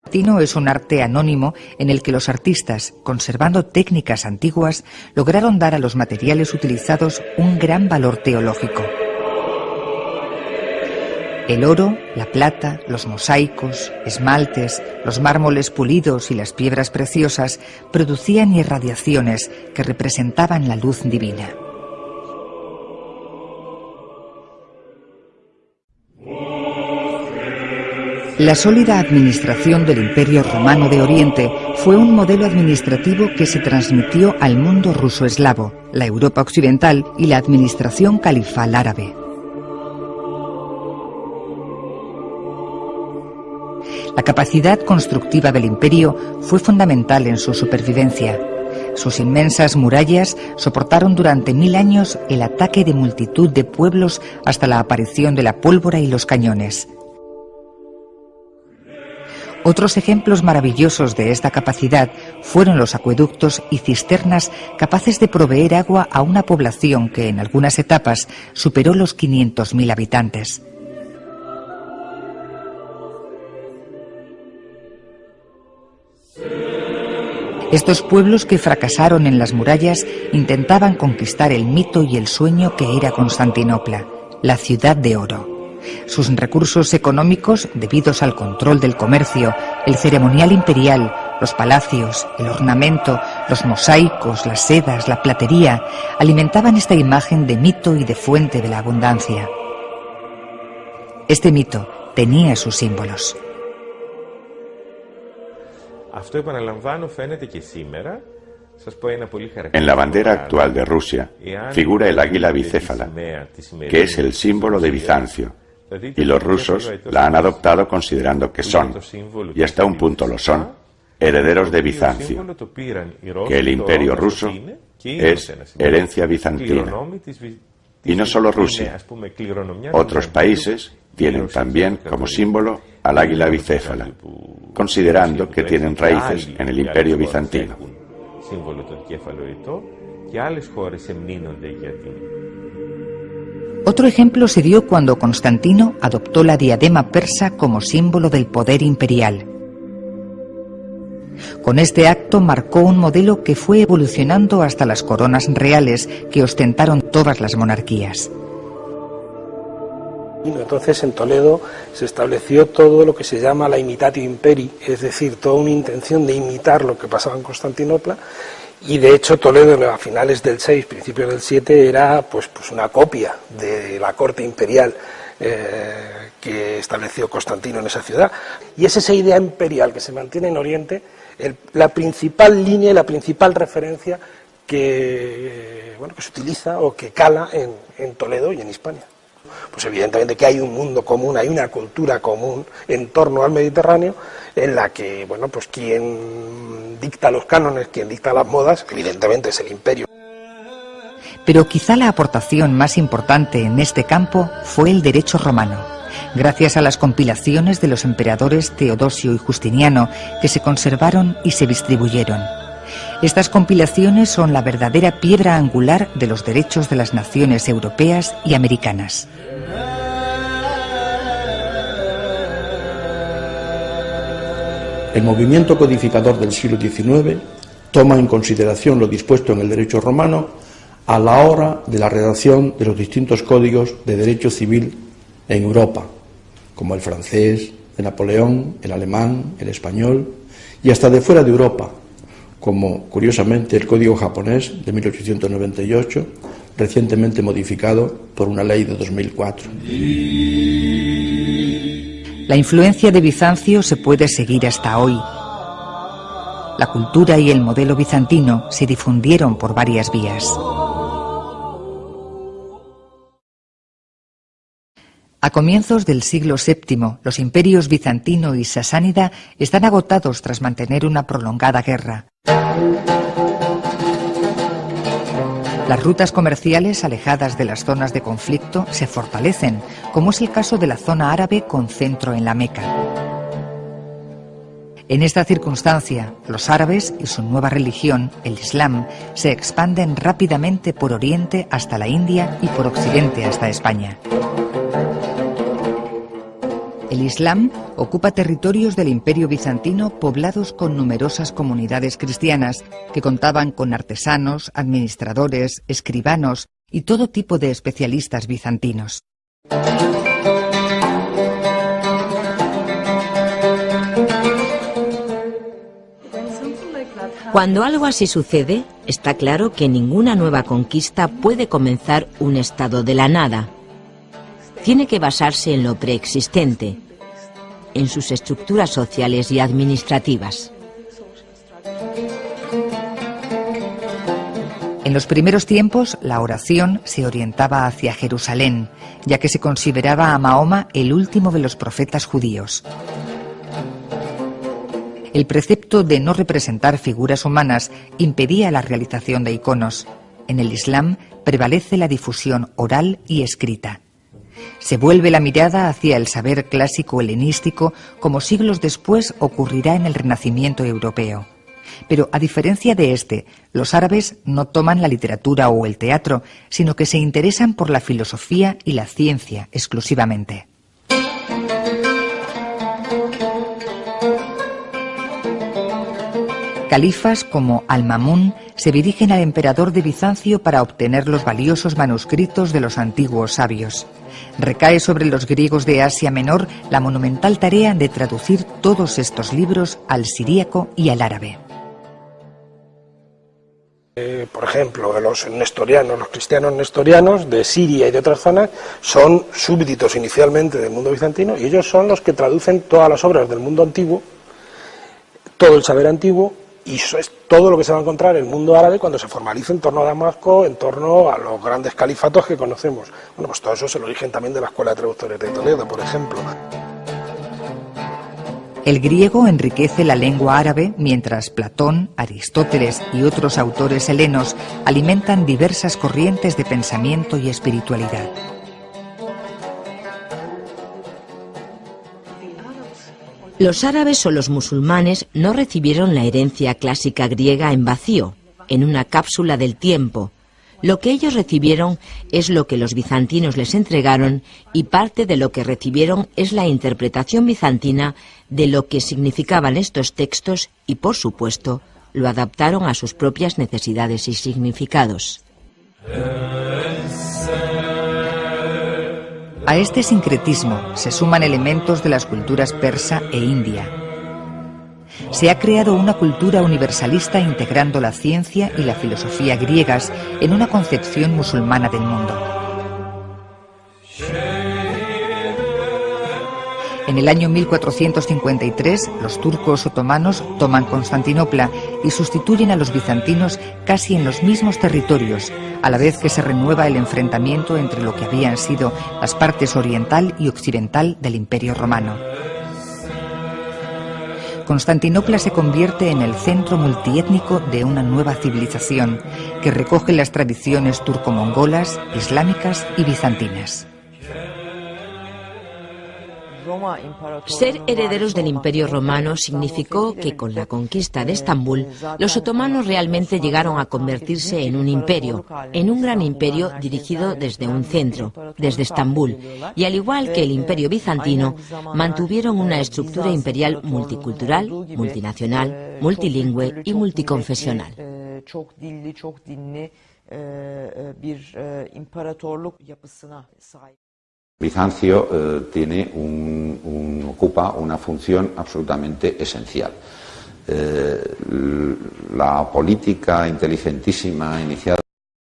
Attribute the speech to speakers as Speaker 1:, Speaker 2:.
Speaker 1: bizantino es un arte anónimo en el que los artistas, conservando técnicas antiguas, lograron dar a los materiales utilizados un gran valor teológico. El oro, la plata, los mosaicos, esmaltes, los mármoles pulidos y las piedras preciosas producían irradiaciones que representaban la luz divina. La sólida administración del Imperio Romano de Oriente fue un modelo administrativo que se transmitió al mundo ruso-eslavo, la Europa occidental y la administración califal árabe. La capacidad constructiva del imperio fue fundamental en su supervivencia. Sus inmensas murallas soportaron durante 1000 años el ataque de multitud de pueblos hasta la aparición de la pólvora y los cañones. Otros ejemplos maravillosos de esta capacidad fueron los acueductos y cisternas capaces de proveer agua a una población que en algunas etapas superó los 500.000 habitantes. Estos pueblos que fracasaron en las murallas intentaban conquistar el mito y el sueño que era Constantinopla, la ciudad de oro. Sus recursos económicos, debidos al control del comercio, el ceremonial imperial, los palacios, el ornamento, los mosaicos, las sedas, la platería, alimentaban esta imagen de mito y de fuente de la abundancia. Este mito tenía sus símbolos.
Speaker 2: En la bandera actual de Rusia figura el águila bicéfala, que es el símbolo de Bizancio, y los rusos la han adoptado considerando que son, y hasta un punto lo son, herederos de Bizancio, que el imperio ruso es herencia bizantina. Y no solo Rusia, otros países tienen también como símbolo al águila bicéfala, considerando que tienen raíces en el imperio bizantino.
Speaker 1: Otro ejemplo se dio cuando Constantino adoptó la diadema persa como símbolo del poder imperial. Con este acto marcó un modelo que fue evolucionando hasta las coronas reales que ostentaron todas las monarquías.
Speaker 3: Entonces en Toledo se estableció todo lo que se llama la imitatio imperii, es decir, toda una intención de imitar lo que pasaba en Constantinopla, y de hecho Toledo a finales del 6, principios del 7 era pues una copia de la corte imperial que estableció Constantino en esa ciudad, y es esa idea imperial que se mantiene en Oriente la principal línea y la principal referencia que se utiliza o que cala en Toledo y en Hispania. Pues evidentemente que hay un mundo común, hay una cultura común en torno al Mediterráneo, en la que, pues quien dicta los cánones, quien dicta las modas, evidentemente es el imperio.
Speaker 1: Pero quizá la aportación más importante en este campo fue el derecho romano, gracias a las compilaciones de los emperadores Teodosio y Justiniano, que se conservaron y se distribuyeron. Estas compilaciones son la verdadera piedra angular de los derechos de las naciones europeas y americanas.
Speaker 4: El movimiento codificador del siglo XIX toma en consideración lo dispuesto en el derecho romano a la hora de la redacción de los distintos códigos de derecho civil en Europa, como el francés de Napoleón, el alemán, el español y hasta de fuera de Europa, como curiosamente el código japonés de 1898, recientemente modificado por una ley de 2004.
Speaker 1: La influencia de Bizancio se puede seguir hasta hoy. La cultura y el modelo bizantino se difundieron por varias vías. A comienzos del siglo VII, los imperios bizantino y sasánida están agotados tras mantener una prolongada guerra. Las rutas comerciales alejadas de las zonas de conflicto se fortalecen, como es el caso de la zona árabe con centro en la Meca. En esta circunstancia, los árabes y su nueva religión, el Islam, se expanden rápidamente por Oriente hasta la India y por Occidente hasta España. El Islam ocupa territorios del Imperio Bizantino poblados con numerosas comunidades cristianas que contaban con artesanos, administradores, escribanos y todo tipo de especialistas bizantinos.
Speaker 5: Cuando algo así sucede, está claro que ninguna nueva conquista puede comenzar un estado de la nada. Tiene que basarse en lo preexistente, en sus estructuras sociales y administrativas.
Speaker 1: En los primeros tiempos, la oración se orientaba hacia Jerusalén, ya que se consideraba a Mahoma el último de los profetas judíos. El precepto de no representar figuras humanas impedía la realización de iconos. En el Islam prevalece la difusión oral y escrita. Se vuelve la mirada hacia el saber clásico helenístico, como siglos después ocurrirá en el Renacimiento europeo. Pero a diferencia de este, los árabes no toman la literatura o el teatro, sino que se interesan por la filosofía y la ciencia exclusivamente. Califas como Al-Mamún se dirigen al emperador de Bizancio para obtener los valiosos manuscritos de los antiguos sabios. Recae sobre los griegos de Asia Menor la monumental tarea de traducir todos estos libros al siríaco y al árabe.
Speaker 3: Por ejemplo, los nestorianos, los cristianos nestorianos de Siria y de otras zonas son súbditos inicialmente del mundo bizantino y ellos son los que traducen todas las obras del mundo antiguo, todo el saber antiguo, y eso es todo lo que se va a encontrar en el mundo árabe cuando se formalice en torno a Damasco, en torno a los grandes califatos que conocemos. Bueno, pues todo eso es el origen también de la Escuela de Traductores de Toledo, por ejemplo.
Speaker 1: El griego enriquece la lengua árabe, mientras Platón, Aristóteles y otros autores helenos alimentan diversas corrientes de pensamiento y espiritualidad.
Speaker 5: Los árabes o los musulmanes no recibieron la herencia clásica griega en vacío, en una cápsula del tiempo. Lo que ellos recibieron es lo que los bizantinos les entregaron, y parte de lo que recibieron es la interpretación bizantina de lo que significaban estos textos y, por supuesto, lo adaptaron a sus propias necesidades y significados.
Speaker 1: A este sincretismo se suman elementos de las culturas persa e india. Se ha creado una cultura universalista integrando la ciencia y la filosofía griegas en una concepción musulmana del mundo. En el año 1453, los turcos otomanos toman Constantinopla y sustituyen a los bizantinos casi en los mismos territorios, a la vez que se renueva el enfrentamiento entre lo que habían sido las partes oriental y occidental del Imperio Romano. Constantinopla se convierte en el centro multiétnico de una nueva civilización que recoge las tradiciones turco-mongolas, islámicas y bizantinas.
Speaker 5: Ser herederos del Imperio Romano significó que con la conquista de Estambul, los otomanos realmente llegaron a convertirse en un imperio, en un gran imperio dirigido desde un centro, desde Estambul, y al igual que el Imperio bizantino, mantuvieron una estructura imperial multicultural, multinacional, multilingüe y multiconfesional.
Speaker 6: Bizancio ocupa una función absolutamente esencial. La política inteligentísima iniciada